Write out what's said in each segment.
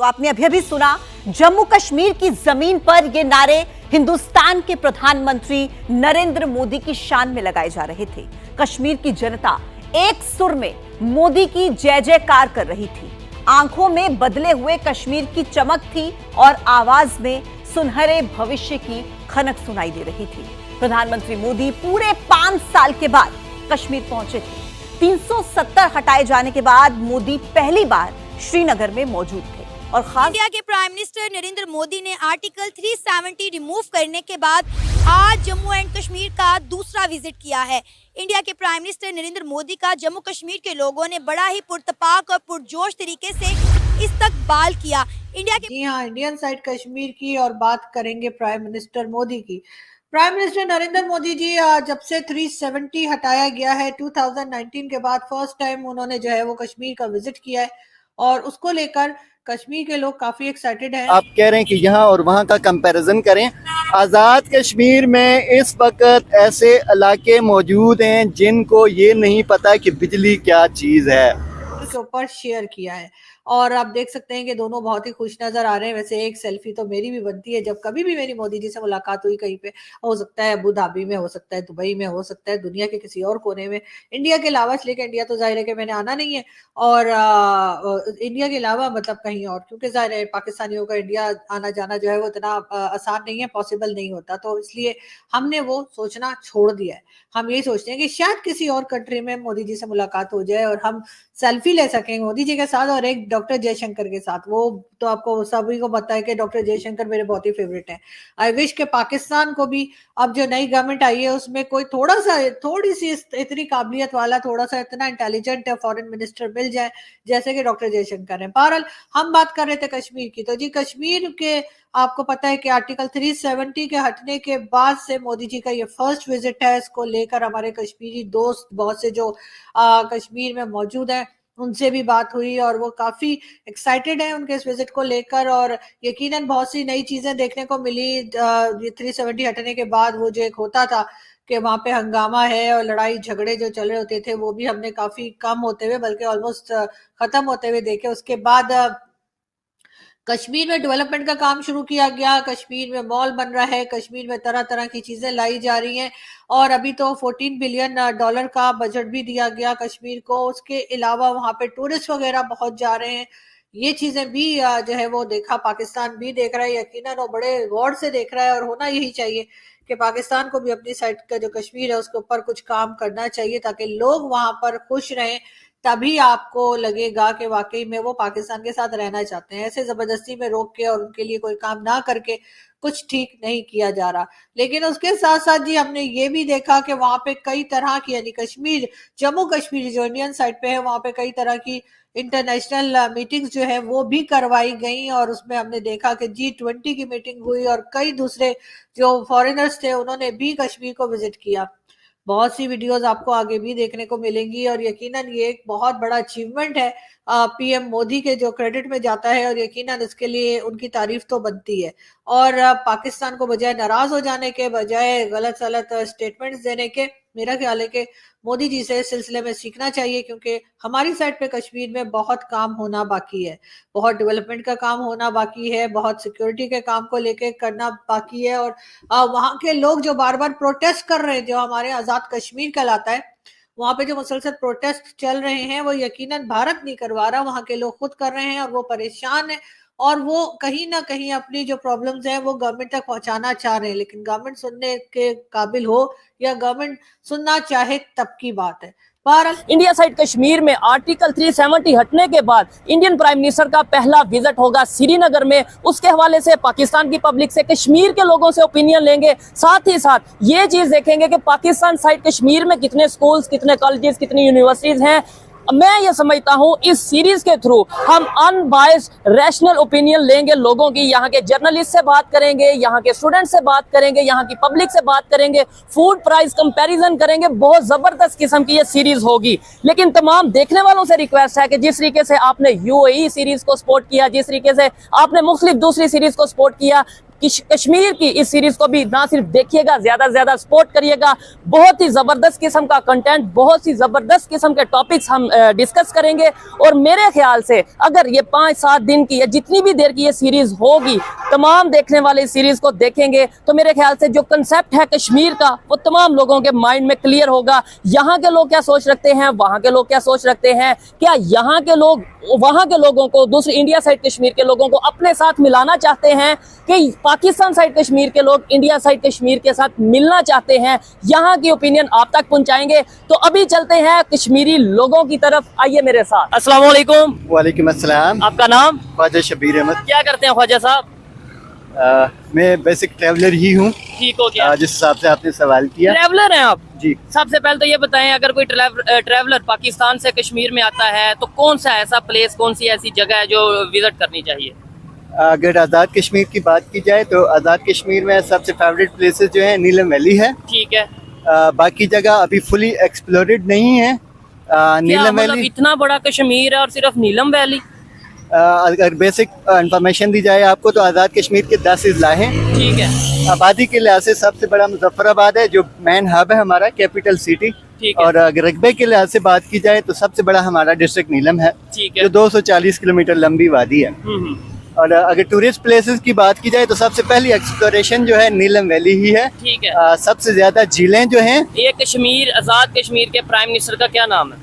तो आपने अभी अभी सुना, जम्मू कश्मीर की जमीन पर ये नारे हिंदुस्तान के प्रधानमंत्री नरेंद्र मोदी की शान में लगाए जा रहे थे। कश्मीर की जनता एक सुर में मोदी की जय जयकार कर रही थी। आंखों में बदले हुए कश्मीर की चमक थी और आवाज में सुनहरे भविष्य की खनक सुनाई दे रही थी। प्रधानमंत्री मोदी पूरे 5 साल के बाद कश्मीर पहुंचे थे। 370 हटाए जाने के बाद मोदी पहली बार श्रीनगर में मौजूद थे और खास इंडिया के प्राइम मिनिस्टर नरेंद्र मोदी ने आर्टिकल 370 रिमूव करने के बाद आज जम्मू एंड कश्मीर का दूसरा विजिट किया है। इंडिया के प्राइम मिनिस्टर नरेंद्र मोदी का जम्मू कश्मीर के लोगों ने बड़ा ही पुरतपाक और पुरजोश तरीके से इस्तकबाल किया। जी हाँ, इंडियन साइड कश्मीर की और बात करेंगे प्राइम मिनिस्टर मोदी की। प्राइम मिनिस्टर नरेंद्र मोदी जी जब से 370 हटाया गया है 2019 के बाद फर्स्ट टाइम उन्होंने जो है वो कश्मीर का विजिट किया है और उसको लेकर कश्मीर के लोग काफी एक्साइटेड हैं। आप कह रहे हैं कि यहाँ और वहाँ का कंपैरिजन करें। आज़ाद कश्मीर में इस वक्त ऐसे इलाके मौजूद हैं जिनको ये नहीं पता कि बिजली क्या चीज है, के ऊपर शेयर किया है और आप देख सकते हैं कि दोनों बहुत ही खुश नजर आ रहे हैं। वैसे एक सेल्फी तो मेरी भी बनती है जब कभी भी मेरी मोदी जी से मुलाकात हुई कहीं पे, हो सकता है अबू धाबी में, हो सकता है दुबई में, हो सकता है दुनिया के किसी और कोने में, इंडिया के अलावा। लेकिन इंडिया तो जाहिर है कि मैंने आना नहीं है और इंडिया के अलावा मतलब कहीं और, क्योंकि जाहिर है पाकिस्तानियों का इंडिया आना जाना जो है वो इतना आसान नहीं है, पॉसिबल नहीं होता, तो इसलिए हमने वो सोचना छोड़ दिया है। हम यही सोचते हैं कि शायद किसी और कंट्री में मोदी जी से मुलाकात हो जाए और हम सेल्फी ले सकें मोदी जी के साथ और एक डॉक्टर जयशंकर के साथ। वो तो आपको सभी को पता है कि डॉक्टर जयशंकर मेरे बहुत ही फेवरेट हैं। आई विश के पाकिस्तान को भी अब जो नई गवर्नमेंट आई है उसमें कोई थोड़ी सी इतनी काबिलियत वाला, थोड़ा सा इतना इंटेलिजेंट फॉरेन मिनिस्टर मिल जाए जैसे कि डॉक्टर जयशंकर है। बहरहाल हम बात कर रहे थे कश्मीर की, तो जी कश्मीर के आपको पता है कि आर्टिकल 370 के हटने के बाद से मोदी जी का ये फर्स्ट विजिट है। इसको लेकर हमारे कश्मीरी दोस्त बहुत से जो कश्मीर में मौजूद है उनसे भी बात हुई और वो काफी एक्साइटेड है उनके इस विजिट को लेकर और यकीनन बहुत सी नई चीजें देखने को मिली। 370 हटने के बाद वो जो एक होता था कि वहां पे हंगामा है और लड़ाई झगड़े जो चल रहे होते थे वो भी हमने काफी कम होते हुए, बल्कि ऑलमोस्ट खत्म होते हुए देखे। उसके बाद कश्मीर में डेवलपमेंट का काम शुरू किया गया, कश्मीर में मॉल बन रहा है, कश्मीर में तरह तरह की चीजें लाई जा रही हैं और अभी तो $14 बिलियन का बजट भी दिया गया कश्मीर को। उसके अलावा वहां पे टूरिस्ट वगैरह बहुत जा रहे हैं। ये चीजें भी जो है वो देखा, पाकिस्तान भी देख रहा है यकीनन और बड़े गौर से देख रहा है और होना यही चाहिए कि पाकिस्तान को भी अपनी साइड का जो कश्मीर है उसके ऊपर कुछ काम करना चाहिए ताकि लोग वहां पर खुश रहें। तभी आपको लगेगा कि वाकई में वो पाकिस्तान के साथ रहना चाहते हैं। ऐसे जबरदस्ती में रोक के और उनके लिए कोई काम ना करके कुछ ठीक नहीं किया जा रहा। लेकिन उसके साथ साथ जी हमने ये भी देखा कि वहां पे कई तरह की, यानी कश्मीर, जम्मू कश्मीर जो इंडियन साइड पे है, वहां पे कई तरह की इंटरनेशनल मीटिंग्स जो है वो भी करवाई गई और उसमें हमने देखा कि G20 की मीटिंग हुई और कई दूसरे जो फॉरेनर्स थे उन्होंने भी कश्मीर को विजिट किया। बहुत सी वीडियोस आपको आगे भी देखने को मिलेंगी और यकीनन ये एक बहुत बड़ा अचीवमेंट है पीएम मोदी के, जो क्रेडिट में जाता है और यकीनन इसके लिए उनकी तारीफ तो बनती है। और पाकिस्तान को बजाय नाराज हो जाने के, बजाय गलत सलत स्टेटमेंट्स देने के, मेरा ख्याल है कि मोदी जी से इस सिलसिले में सीखना चाहिए क्योंकि हमारी साइड पे कश्मीर में बहुत काम होना बाकी है, बहुत डेवलपमेंट का काम होना बाकी है, बहुत सिक्योरिटी के काम को लेके करना बाकी है और वहां के लोग जो बार बार प्रोटेस्ट कर रहे हैं, जो हमारे आजाद कश्मीर कहलाता है, वहां पे जो मुसलसल प्रोटेस्ट चल रहे हैं वो यकीनन भारत नहीं करवा रहा, वहां के लोग खुद कर रहे हैं और वो परेशान है और वो कहीं ना कहीं अपनी जो प्रॉब्लम्स हैं वो गवर्नमेंट तक पहुंचाना चाह रहे हैं। लेकिन गवर्नमेंट सुनने के काबिल हो या गवर्नमेंट सुनना चाहे तब की बात है। इंडिया साइड कश्मीर में आर्टिकल 370 हटने के बाद इंडियन प्राइम मिनिस्टर का पहला विजिट होगा श्रीनगर में। उसके हवाले से पाकिस्तान की पब्लिक से, कश्मीर के लोगों से ओपिनियन लेंगे। साथ ही साथ ये चीज देखेंगे कि पाकिस्तान साइड कश्मीर में कितने स्कूल्स, कितने कॉलेजेस, कितनी यूनिवर्सिटीज हैं। मैं ये समझता हूं इस सीरीज के थ्रू हम अनबायस्ड रैशनल ओपिनियन लेंगे लोगों की। यहाँ के जर्नलिस्ट से बात करेंगे, यहाँ के स्टूडेंट से बात करेंगे, यहाँ की पब्लिक से बात करेंगे, फूड प्राइस कंपैरिजन करेंगे। बहुत जबरदस्त किस्म की ये सीरीज होगी। लेकिन तमाम देखने वालों से रिक्वेस्ट है कि जिस तरीके से आपने यूएई सीरीज को सपोर्ट किया, जिस तरीके से आपने मुख्तलिफ दूसरी सीरीज को सपोर्ट किया, कश्मीर की इस सीरीज को भी ना सिर्फ देखिएगा, ज्यादा से ज्यादा सपोर्ट करिएगा। बहुत ही जबरदस्त किस्म का कंटेंट, बहुत ही जबरदस्त किस्म के टॉपिक्स हम डिस्कस करेंगे। और मेरे ख्याल से अगर ये 5-7 दिन की या जितनी भी देर की ये सीरीज होगी, तमाम देखने वाले इस सीरीज को देखेंगे तो मेरे ख्याल से जो कंसेप्ट है कश्मीर का वो तमाम लोगों के माइंड में क्लियर होगा। यहाँ के लोग क्या सोच रखते हैं, वहाँ के लोग क्या सोच रखते हैं, क्या यहाँ के लोग वहाँ के लोगों को, दूसरी इंडिया साइड कश्मीर के लोगों को अपने साथ मिलाना चाहते हैं कि पाकिस्तान साइड कश्मीर के लोग इंडिया साइड कश्मीर के साथ मिलना चाहते हैं। यहाँ की ओपिनियन आप तक पहुँचाएंगे। तो अभी चलते हैं कश्मीरी लोगों की तरफ, आइए मेरे साथ। अस्सलाम वालेकुम। वालेकुम अस्सलाम। आपका नाम? ख्वाजा शबीर अहमद। क्या करते हैं ख्वाजा साहब? मैं बेसिक ट्रैवलर ही हूँ। ठीक हो गया। जिस हिसाब से आपने सवाल किया। ट्रैवलर हैं आप? जी। सबसे पहले तो ये बताएं, अगर कोई ट्रैवलर पाकिस्तान से कश्मीर में आता है तो कौन सा ऐसा प्लेस, कौन सी ऐसी जगह है जो विजिट करनी चाहिए? अगर आज़ाद कश्मीर की बात की जाए तो आज़ाद कश्मीर में सबसे फेवरेट प्लेसेस जो है नीलम वैली है। ठीक है। बाकी जगह अभी फुली एक्सप्लोरेड नहीं है। नीलम मतलब वैली इतना बड़ा कश्मीर है और सिर्फ नीलम वैली? अगर बेसिक इंफॉर्मेशन दी जाए आपको तो आज़ाद कश्मीर के 10 अजला हैं। ठीक है। आबादी के लिहाज से सबसे बड़ा मुजफ्फराबाद है जो मेन हब है हमारा, कैपिटल सिटी। ठीक है। और अगर रकबे के लिहाज से बात की जाए तो सबसे बड़ा हमारा डिस्ट्रिक्ट नीलम है, ठीक है। जो 240 किलोमीटर लंबी वादी है। और अगर टूरिस्ट प्लेसेस की बात की जाए तो सबसे पहली एक्सप्लोरेशन जो है नीलम वैली ही है। ठीक है। सबसे ज्यादा झीलें जो हैं, ये कश्मीर, आजाद कश्मीर के प्राइम मिनिस्टर का क्या नाम है?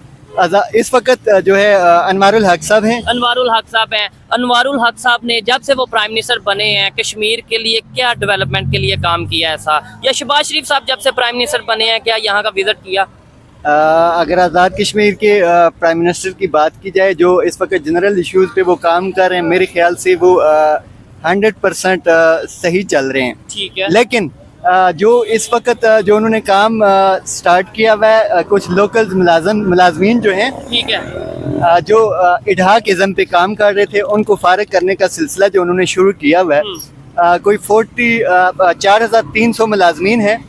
इस वक्त जो है अनवारुल हक साहब हैं। अनवारुल हक साहब हैं। अनवारुल हक साहब ने जब से वो प्राइम मिनिस्टर बने हैं कश्मीर के लिए क्या डेवलपमेंट के लिए काम किया ऐसा, या शहबाज शरीफ साहब जब से प्राइम मिनिस्टर बने हैं क्या यहाँ का विजिट किया? अगर आज़ाद कश्मीर के प्राइम मिनिस्टर की बात की जाए जो इस वक्त जनरल इश्यूज पे वो काम कर रहे हैं, मेरे ख्याल से वो 100% सही चल रहे हैं। ठीक है। लेकिन जो इस वक्त जो उन्होंने काम स्टार्ट किया हुआ है, कुछ लोकल मुलाजमीन जो हैं, ठीक है, जो इडहाकिज़म पे काम कर रहे थे, उनको फारिग करने का सिलसिला जो उन्होंने शुरू किया हुआ है। कोई 4300 मुलाजमीन हैं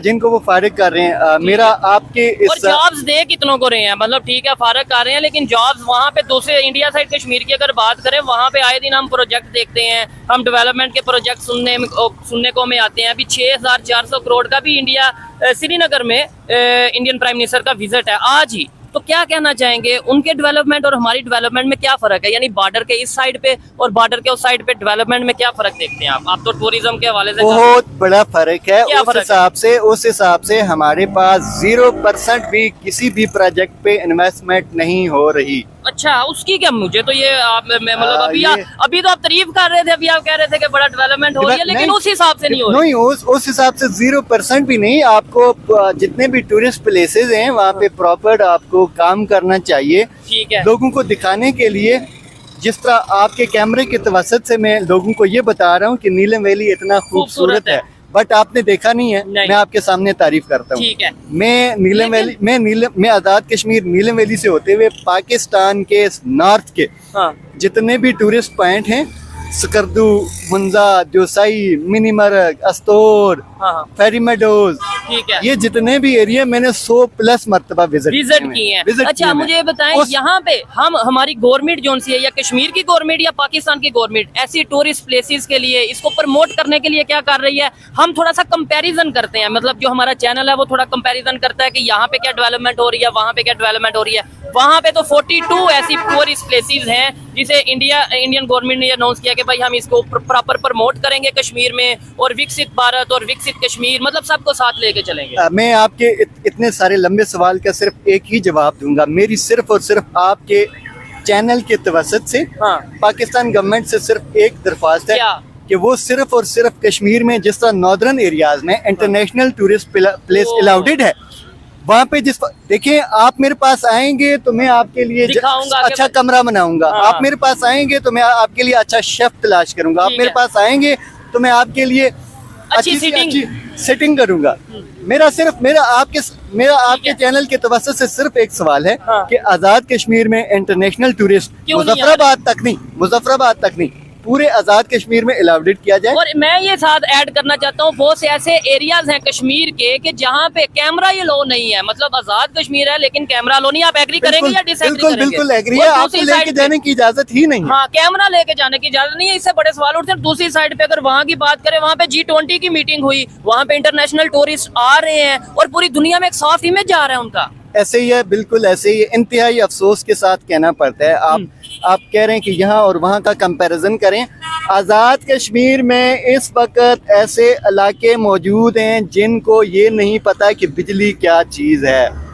जिनको वो फारिग कर रहे हैं। मेरा आपके इस और जॉब्स दे कितनों को रहे हैं? मतलब ठीक है फारिग कर रहे हैं, लेकिन जॉब्स वहाँ पे दूसरे इंडिया साइड कश्मीर की अगर बात करें, वहाँ पे आए दिन हम प्रोजेक्ट देखते हैं, हम डेवलपमेंट के प्रोजेक्ट सुनने को हमें आते हैं। अभी 6400 करोड़ का भी इंडिया श्रीनगर में इंडियन प्राइम मिनिस्टर का विजिट है आज ही। तो क्या कहना चाहेंगे, उनके डेवलपमेंट और हमारी डेवलपमेंट में क्या फर्क है? यानी बॉर्डर के इस साइड पे और बॉर्डर के उस साइड पे डेवलपमेंट में क्या फर्क देखते हैं आप? तो टूरिज्म के हवाले से बहुत बड़ा फर्क है। उस हिसाब से हमारे पास 0% भी किसी भी प्रोजेक्ट पे इन्वेस्टमेंट नहीं हो रही। अच्छा, उसकी क्या? मुझे तो ये मतलब अभी तो आप तारीफ कर रहे थे, अभी आप कह रहे थे कि बड़ा डेवलपमेंट हो रही है, लेकिन उस हिसाब से नहीं हो रही। उस हिसाब से 0% भी नहीं। आपको जितने भी टूरिस्ट प्लेसेस हैं वहाँ पे प्रॉपर आपको काम करना चाहिए। ठीक है। लोगों को दिखाने के लिए, जिस तरह आपके कैमरे के तवसत से मैं लोगों को ये बता रहा हूँ कि नीलम वैली इतना खूबसूरत है, बट आपने देखा नहीं है। मैं आपके सामने तारीफ करता हूँ। ठीक है। मैं नीलम वैली मैं आज़ाद कश्मीर नीलम वैली से होते हुए पाकिस्तान के नॉर्थ के जितने भी टूरिस्ट पॉइंट हैं, सकरदू, मुंजा, जोसाई, मिनी मरग, अस्तोर, फेरी मेडोज, ठीक है, ये जितने भी एरिया मैंने 100+ मरतबा विजिट किए हैं। अच्छा, मुझे बताएं यहाँ पे हमारी गवर्नमेंट जो सी है, या कश्मीर की गवर्नमेंट या पाकिस्तान की गवर्नमेंट, ऐसी टूरिस्ट प्लेसेस के लिए इसको प्रमोट करने के लिए क्या कर रही है? हम थोड़ा सा कंपैरिजन करते हैं, मतलब जो हमारा चैनल है वो थोड़ा कंपैरिजन करता है कि यहाँ पे क्या डेवलपमेंट हो रही है, वहाँ पे क्या डेवलपमेंट हो रही है। वहाँ पे तो 42 ऐसी टूरिस्ट प्लेसेस हैं जिसे इंडियन गवर्नमेंट ने अनाउंस किया कि भाई हम इसको प्रॉपर प्रमोट करेंगे कश्मीर में, और विकसित भारत और विकसित कश्मीर, मतलब सबको साथ लेके चलेंगे। मैं आपके इतने सारे लंबे सवाल का सिर्फ एक ही जवाब दूंगा। मेरी सिर्फ और सिर्फ आपके चैनल के तवसत से पाकिस्तान गवर्नमेंट से सिर्फ एक दरख्वास्त है कि वो सिर्फ और सिर्फ कश्मीर में, जिस तरह नॉर्दर्न एरियाज में इंटरनेशनल टूरिस्ट प्लेस अलाउडेड है, वहाँ पे देखिए आप मेरे पास आएंगे तो मैं आपके लिए अच्छा कमरा बनाऊंगा। आप मेरे पास आएंगे तो मैं आपके लिए अच्छा शेफ तलाश करूंगा। आप मेरे पास आएंगे तो मैं आपके लिए अच्छी सेटिंग करूंगा। मेरा आपके चैनल के तवज्जो से सिर्फ एक सवाल है कि आज़ाद कश्मीर में इंटरनेशनल टूरिस्ट मुजफ्फराबाद तक नहीं, पूरे आजाद कश्मीर में इलाबरेट किया जाए। और मैं ये साथ ऐड करना चाहता हूँ, बहुत से ऐसे एरियाज हैं कश्मीर के कि जहाँ पे कैमरा ये लो नहीं है, मतलब आजाद कश्मीर है लेकिन कैमरा लो नहीं। आप एग्री करेंगे या डिसएग्री बिल्कुल करेंगे? बिल्कुल एग्री है, आपको लेके जाने की इजाजत ही नहीं है। हाँ, कैमरा लेके जाने की इजाजत नहीं है, इससे बड़े सवाल उठते हैं। दूसरी साइड पे अगर वहाँ की बात करें, वहाँ पे G20 की मीटिंग हुई, वहाँ पे इंटरनेशनल टूरिस्ट आ रहे हैं और पूरी दुनिया में एक साफ इमेज जा रहा है उनका। ऐसे ही है, बिल्कुल ऐसे ही। इंतहाई अफसोस के साथ कहना पड़ता है, आप कह रहे हैं कि यहाँ और वहाँ का कंपैरिजन करें। आज़ाद कश्मीर में इस वक्त ऐसे इलाके मौजूद हैं जिनको ये नहीं पता कि बिजली क्या चीज़ है।